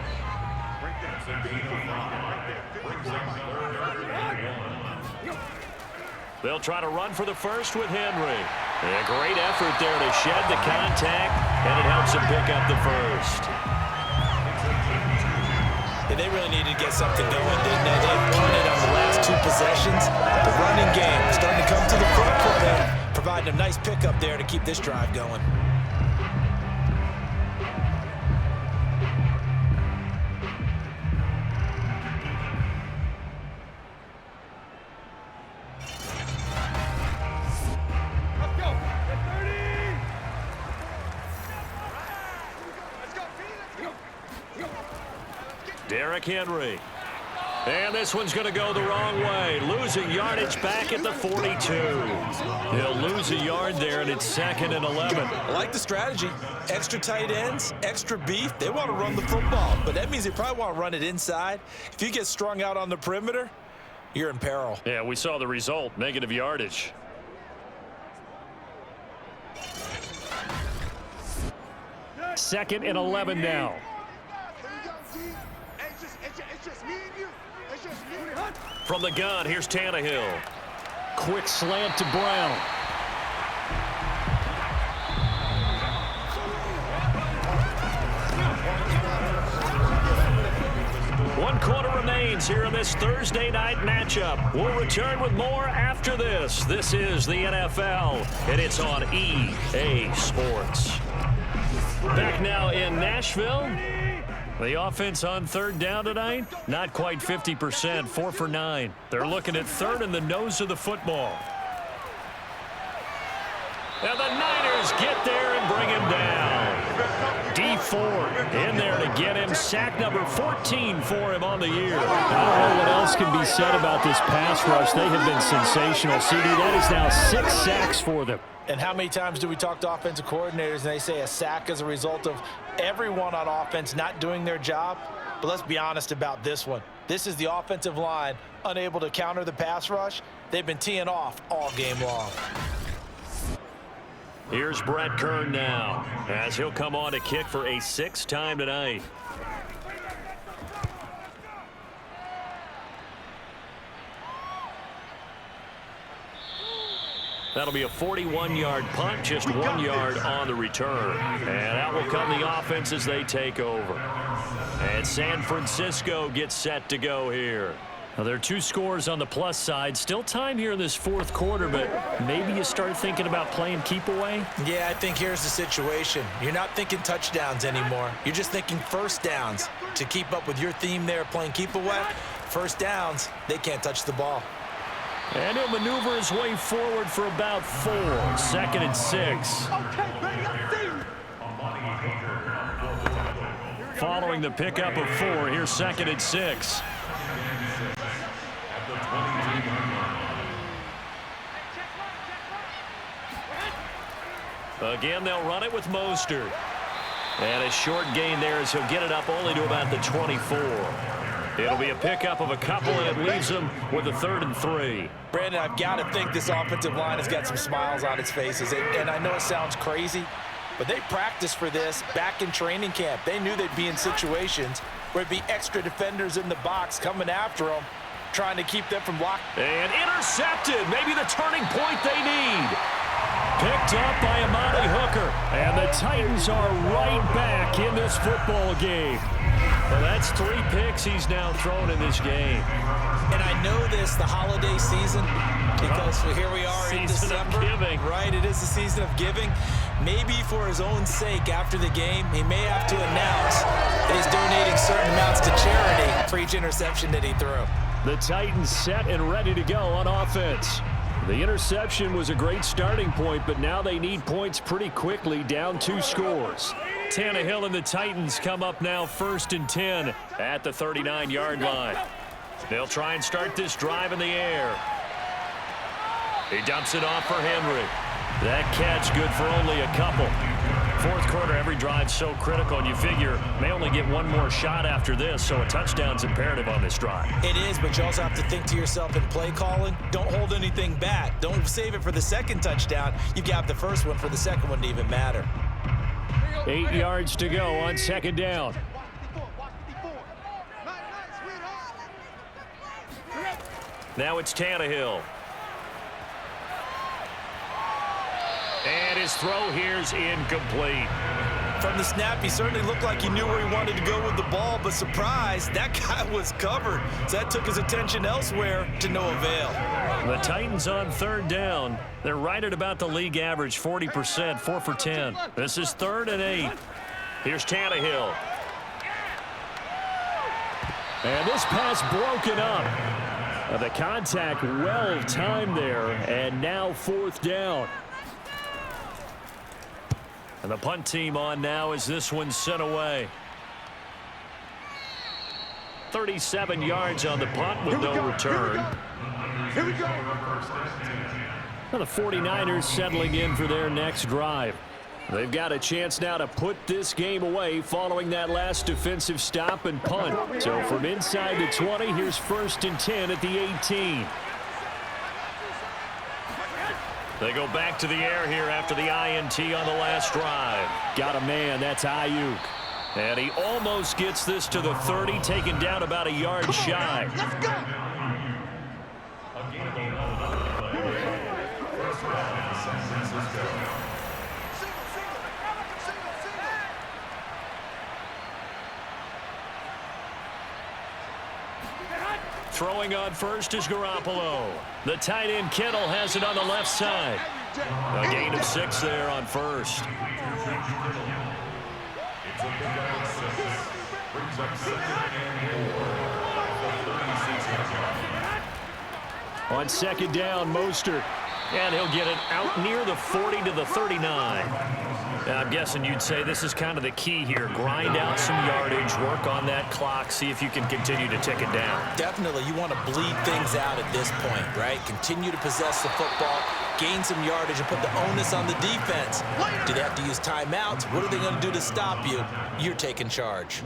They'll try to run for the 1st with Henry. A great effort there to shed the contact, and it helps him pick up the 1st. Yeah, they really needed to get something going, didn't they? They punted on the last 2 possessions. The running game starting to come to the front for them, providing a nice pickup there to keep this drive going. Derrick Henry. And this one's going to go the wrong way. Losing yardage back at the 42. He'll lose a yard there, and it's 2nd and 11. I like the strategy. Extra tight ends, extra beef. They want to run the football, but that means they probably want to run it inside. If you get strung out on the perimeter, you're in peril. Yeah, we saw the result, negative yardage. Second and 11 now. From the gun, here's Tannehill. Quick slant to Brown. One quarter remains here in this Thursday night matchup. We'll return with more after this. This is the NFL, and it's on EA Sports. Back now in Nashville. The offense on 3rd down tonight, not quite 50%, 4 for 9. They're looking at 3rd in the nose of the football. And the Niners get there and bring him down. D Ford in there to get him. Sack number 14 for him on the year. I don't know what else can be said about this pass rush. They have been sensational. CD, that is now 6 sacks for them. And how many times do we talk to offensive coordinators and they say a sack is a result of everyone on offense not doing their job? But let's be honest about this one. This is the offensive line unable to counter the pass rush. They've been teeing off all game long. Here's Brett Kern now, as he'll come on to kick for a 6th time tonight. That'll be a 41-yard punt, just 1 yard on the return. And out will come the offense as they take over. And San Francisco gets set to go here. Now, there are 2 scores on the plus side. Still time here in this 4th quarter, but maybe you start thinking about playing keep away? Yeah, I think here's the situation. You're not thinking touchdowns anymore. You're just thinking first downs. To keep up with your theme there, playing keep away, first downs, they can't touch the ball. And he'll maneuver his way forward for about 4. 2nd and 6. Following the pickup of 4, here's 2nd and 6. Again, they'll run it with Mostert. And a short gain there as he'll get it up only to about the 24. It'll be a pickup of a couple, and it leaves them with a 3rd and 3. Brandon, I've got to think this offensive line has got some smiles on its faces. And I know it sounds crazy, but they practiced for this back in training camp. They knew they'd be in situations where it'd be extra defenders in the box coming after them, trying to keep them from blocking. And intercepted. Maybe the turning point they need. Picked up by Amani Hooker. And the Titans are right back in this football game. Well, that's 3 picks he's now thrown in this game. And I know this, the holiday season, because here we are in December. Season of giving. Right, it is the season of giving. Maybe for his own sake after the game, he may have to announce that he's donating certain amounts to charity for each interception that he threw. The Titans set and ready to go on offense. The interception was a great starting point, but now they need points pretty quickly, down 2 scores. Tannehill and the Titans come up now 1st and 10 at the 39-yard line. They'll try and start this drive in the air. He dumps it off for Henry. That catch good for only a couple. 4th quarter, every drive's so critical, and you figure may only get 1 more shot after this, so a touchdown's imperative on this drive. It is, but you also have to think to yourself in play calling, don't hold anything back. Don't save it for the 2nd touchdown. You got the 1st one for the 2nd one to even matter. 8 yards to go on 2nd down. Now it's Tannehill. And his throw here's incomplete. From the snap, he certainly looked like he knew where he wanted to go with the ball, but surprise, that guy was covered. So that took his attention elsewhere to no avail. The Titans on 3rd down. They're right at about the league average, 40%, 4 for 10. This is 3rd and 8. Here's Tannehill. And this pass broken up. The contact well timed there, and now 4th down. And the punt team on now as this one's sent away. 37 yards on the punt with no return. Here we go. Now the 49ers settling in for their next drive. They've got a chance now to put this game away following that last defensive stop and punt. So from inside the 20, here's 1st and 10 at the 18. They go back to the air here after the INT on the last drive. Got a man, that's Ayuk. And he almost gets this to the 30, taken down about a yard shy. Let's go. First down, San Francisco. Throwing on first is Garoppolo. The tight end Kittle has it on the left side. A gain of 6 there on first. It's a big out 6. Brings up 2nd and 4. On 2nd down, Mostert. And he'll get it out near the 40 to the 39. I'm guessing you'd say this is kind of the key here. Grind out some yardage, work on that clock, see if you can continue to tick it down. Definitely, you want to bleed things out at this point, right? Continue to possess the football, gain some yardage, and put the onus on the defense. Do they have to use timeouts? What are they going to do to stop you? You're taking charge.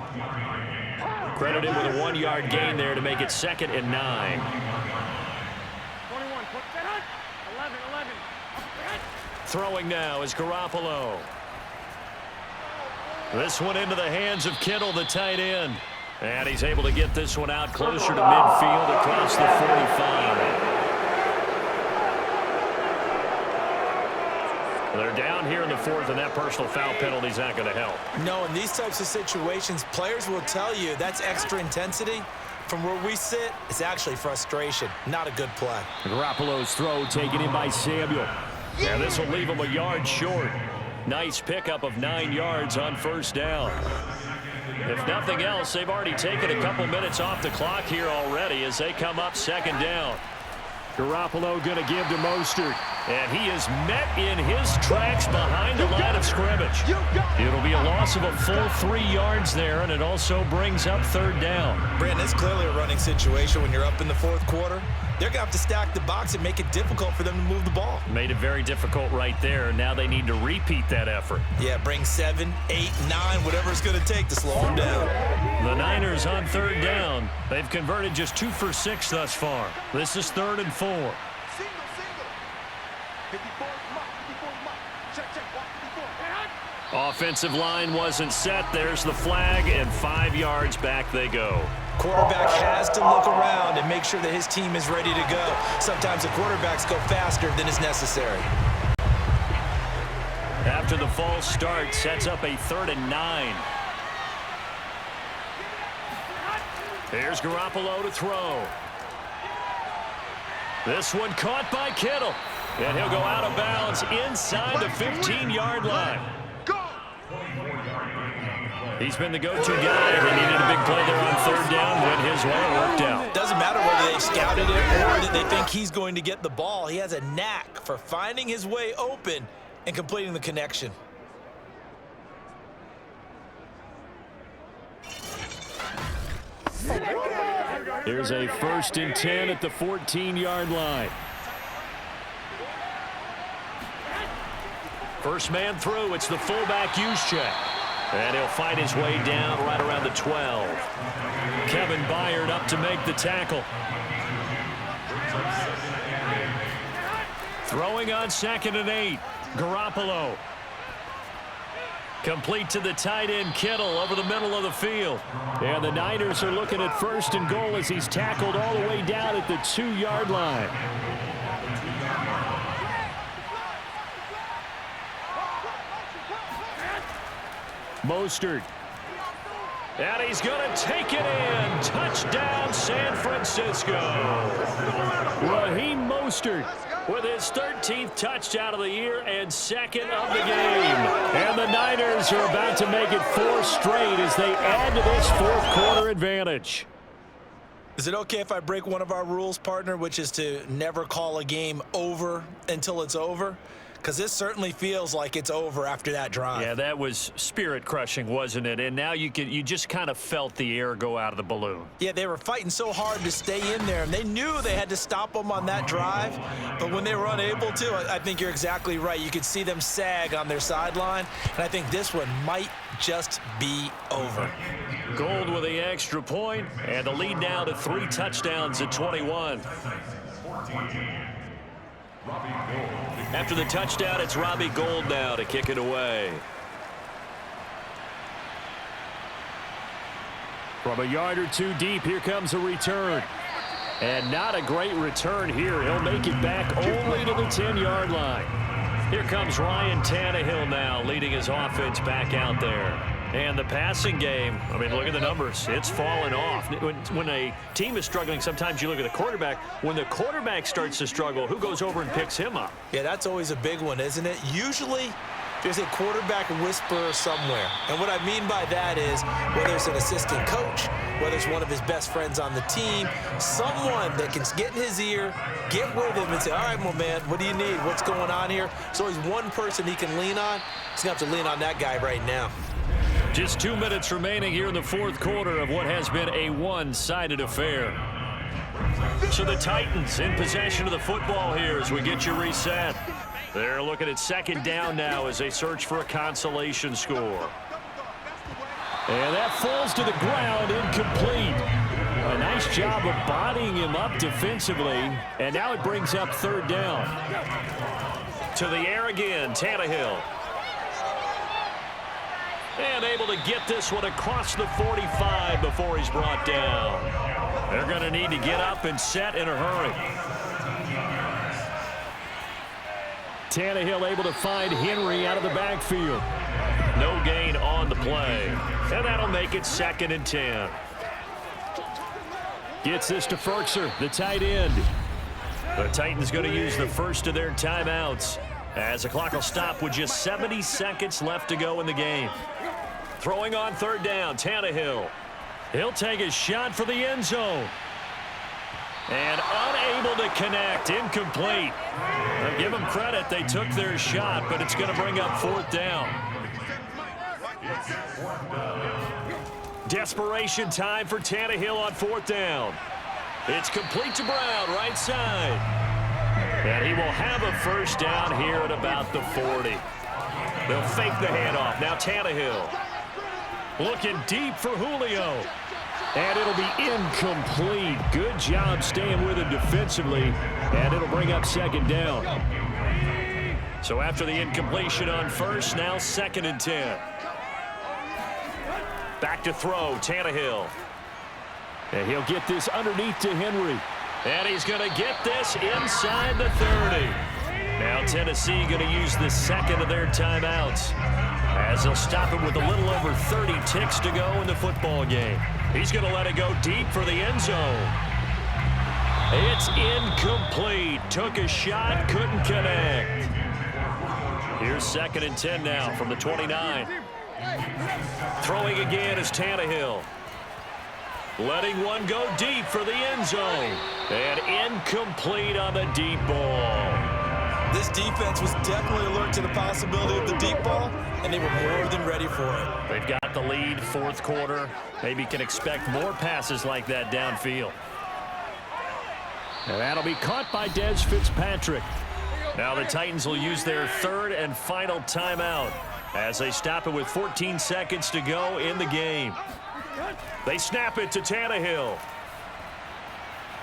Credited with a 1-yard gain there to make it 2nd and 9. 11. Throwing now is Garoppolo. This one into the hands of Kittle, the tight end. And he's able to get this one out closer to midfield across the 45. They're down here in the 4th, and that personal foul penalty is not going to help. No, in these types of situations, players will tell you that's extra intensity. From where we sit, it's actually frustration. Not a good play. Garoppolo's throw taken in by Samuel. And this will leave him a yard short. Nice pickup of 9 yards on 1st down. If nothing else, they've already taken a couple minutes off the clock here already as they come up 2nd down. Garoppolo going to give to Mostert. And he is met in his tracks behind the line of scrimmage. It'll be a loss of a full 3 yards there, and it also brings up 3rd down. Brandon, it's clearly a running situation when you're up in the 4th quarter. They're going to have to stack the box and make it difficult for them to move the ball. Made it very difficult right there. Now they need to repeat that effort. Yeah, bring 7, 8, 9, whatever it's going to take to slow them down. The Niners on 3rd down. They've converted just 2 for 6 thus far. This is 3rd and 4. Offensive line wasn't set. There's the flag, and 5 yards back they go. Quarterback has to look around and make sure that his team is ready to go. Sometimes the quarterbacks go faster than is necessary. After the false start, sets up a 3rd and 9. Here's Garoppolo to throw. This one caught by Kittle. And he'll go out of bounds inside the 15-yard line. He's been the go-to guy. They needed a big play there on 3rd down. Went his way, worked out. Doesn't matter whether they've scouted it or that they think he's going to get the ball. He has a knack for finding his way open and completing the connection. Here's a 1st and 10 at the 14-yard line. First man through, it's the fullback use check. And he'll fight his way down right around the 12. Kevin Byard up to make the tackle. Throwing on 2nd and 8. Garoppolo. Complete to the tight end Kittle over the middle of the field. And the Niners are looking at 1st and goal as he's tackled all the way down at the 2-yard line. Mostert. And he's going to take it in. Touchdown, San Francisco. Raheem Mostert with his 13th touchdown of the year and 2nd of the game. And the Niners are about to make it 4 straight as they add to this 4th quarter advantage. Is it okay if I break one of our rules, partner, which is to never call a game over until it's over? because this certainly feels like it's over after that drive. Yeah, that was spirit-crushing, wasn't it? And now you just kind of felt the air go out of the balloon. Yeah, they were fighting so hard to stay in there, and they knew they had to stop them on that drive. But when they were unable to, I think you're exactly right. You could see them sag on their sideline, and I think this one might just be over. Gold with the extra point, and the lead now to 3 touchdowns at 21. After the touchdown, it's Robbie Gould now to kick it away. From a yard or two deep, here comes a return. And not a great return here. He'll make it back only to the 10-yard line. Here comes Ryan Tannehill now, leading his offense back out there. And the passing game, I mean, look at the numbers. It's fallen off. When a team is struggling, sometimes you look at the quarterback. When the quarterback starts to struggle, who goes over and picks him up? Yeah, that's always a big one, isn't it? Usually, there's a quarterback whisperer somewhere. And what I mean by that is, whether it's an assistant coach, whether it's one of his best friends on the team, someone that can get in his ear, get with him and say, all right, my man, what do you need? What's going on here? So he's one person he can lean on. He's going to have to lean on that guy right now. Just 2 minutes remaining here in the fourth quarter of what has been a one-sided affair. So the Titans in possession of the football here as we get you reset. They're looking at second down now as they search for a consolation score. And that falls to the ground, incomplete. A nice job of bodying him up defensively, and now it brings up third down. To the air again, Tannehill. And able to get this one across the 45 before he's brought down. They're going to need to get up and set in a hurry. Tannehill able to find Henry out of the backfield. No gain on the play. And that'll make it second and 10. Gets this to Ferkser, the tight end. The Titans going to use the first of their timeouts as the clock will stop with just 70 seconds left to go in the game. Throwing on third down, Tannehill. He'll take a shot for the end zone. And unable to connect, incomplete. Now give them credit, they took their shot, but it's going to bring up fourth down. Desperation time for Tannehill on fourth down. It's complete to Brown, right side. And he will have a first down here at about the 40. They'll fake the handoff. Now Tannehill. Looking deep for Julio. And it'll be incomplete. Good job staying with him defensively. And it'll bring up second down. So after the incompletion on first, now second and 10. Back to throw, Tannehill. And he'll get this underneath to Henry. And he's going to get this inside the 30. Now Tennessee going to use the second of their timeouts as they'll stop it with a little over 30 ticks to go in the football game. He's going to let it go deep for the end zone. It's incomplete. Took a shot, couldn't connect. Here's second and 10 now from the 29. Throwing again is Tannehill. Letting one go deep for the end zone. And incomplete on the deep ball. This defense was definitely alert to the possibility of the deep ball, and they were more than ready for it. They've got the lead, fourth quarter. Maybe can expect more passes like that downfield. And that'll be caught by Des Fitzpatrick. Now the Titans will use their third and final timeout as they stop it with 14 seconds to go in the game. They snap it to Tannehill.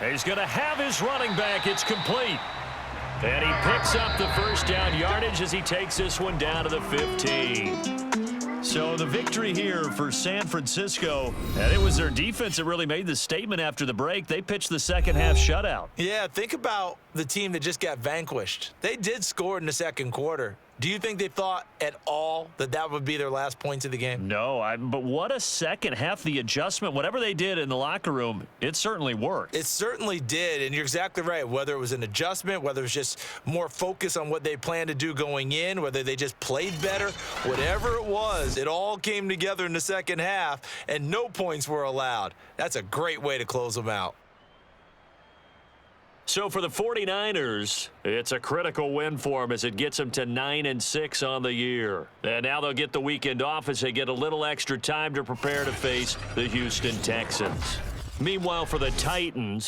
He's going to have his running back. It's complete. And he picks up the first down yardage as he takes this one down to the 15. So the victory here for San Francisco, and it was their defense that really made the statement after the break. They pitched the second half shutout. Yeah, think about the team that just got vanquished. They did score in the second quarter. Do you think they thought at all that that would be their last points of the game? No, but what a second half. The adjustment, whatever they did in the locker room, it certainly worked. It certainly did, and you're exactly right. Whether it was an adjustment, whether it was just more focus on what they planned to do going in, whether they just played better, whatever it was, it all came together in the second half, and no points were allowed. That's a great way to close them out. So for the 49ers, it's a critical win for them as it gets them to 9-6 on the year. And now they'll get the weekend off as they get a little extra time to prepare to face the Houston Texans. Meanwhile, for the Titans,